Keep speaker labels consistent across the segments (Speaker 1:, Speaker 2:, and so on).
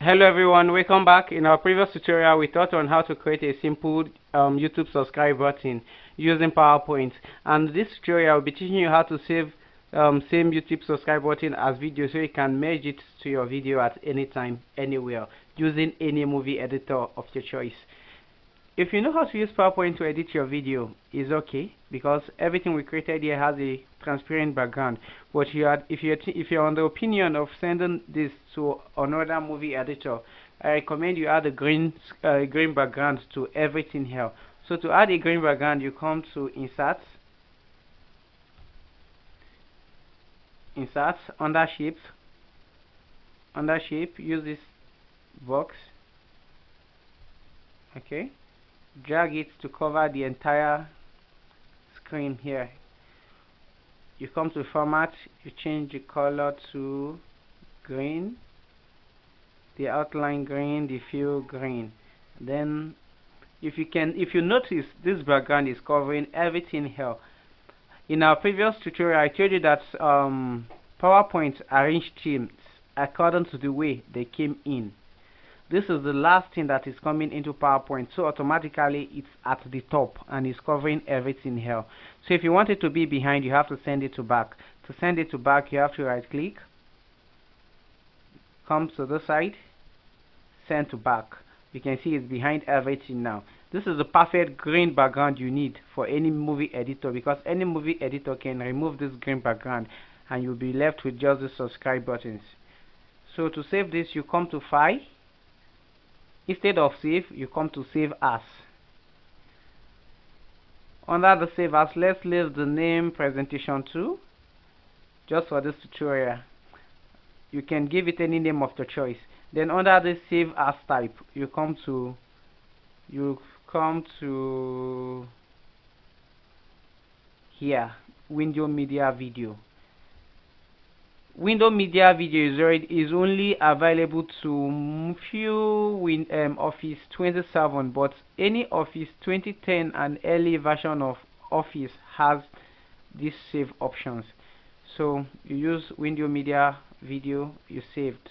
Speaker 1: Hello everyone, welcome back. In our previous tutorial we taught on how to create a simple YouTube subscribe button using PowerPoint, and this tutorial will be teaching you how to save same YouTube subscribe button as video, so you can merge it to your video at any time, anywhere, using any movie editor of your choice. If you know how to use PowerPoint to edit your video, is okay, because everything we created here has a transparent background. But if you're on the opinion of sending this to another movie editor, I recommend you add a green background to everything here. So to add a green background, you come to Insert, under Shape, use this box. Okay. Drag it to cover the entire screen here. You come to Format, you change the color to green, the outline green, the fill green. Then if you notice, this background is covering everything here. In our previous tutorial I told you that PowerPoint arranged themes according to the way they came in. This is the last thing that is coming into PowerPoint, so automatically it's at the top and is covering everything here. So if you want it to be behind, you have to send it to back. To send it to back, you have to right click, come to the side, send to back. You can see it's behind everything now. This is the perfect green background you need for any movie editor, because any movie editor can remove this green background and you'll be left with just the subscribe buttons. So to save this, you come to File. Instead of Save, you come to Save As. Under the Save As, let's leave the name Presentation 2 just for this tutorial. You can give it any name of your choice. Then under the Save As type, you come to here, Window Media Video. Window Media Video is only available to few Office 27, but any Office 2010 and early version of Office has these save options. So you use Window Media Video, you saved.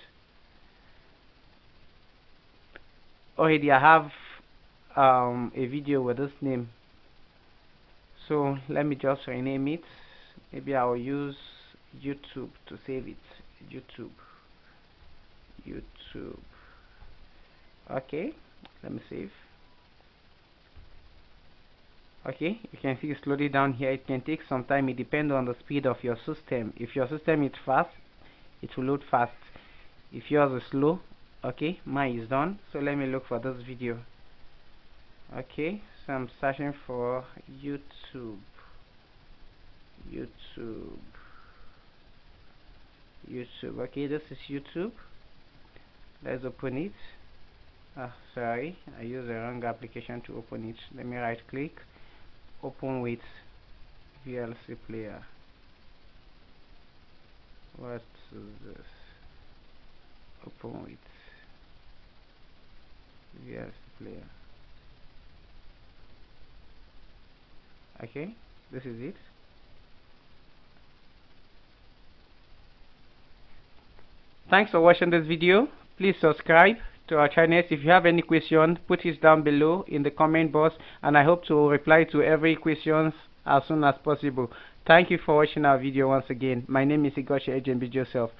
Speaker 1: Already I have a video with this name, so let me just rename it. Maybe I will use YouTube to save it. YouTube. Okay, let me save. Okay, you can see it's loaded down here. It can take some time. It depends on the speed of your system. If your system is fast, it will load fast. If yours is slow, okay, mine is done. So let me look for this video. Okay, so I'm searching for YouTube. Okay, this is YouTube. Let's open it. Sorry, I used the wrong application to open it. Let me right click, open with VLC player. What is this? Open with VLC player. Okay, this is it. Thanks for watching this video. Please subscribe to our channel. If you have any question, put it down below in the comment box, and I hope to reply to every question as soon as possible. Thank you for watching our video once again. My name is Igoshi Ejembi Joseph.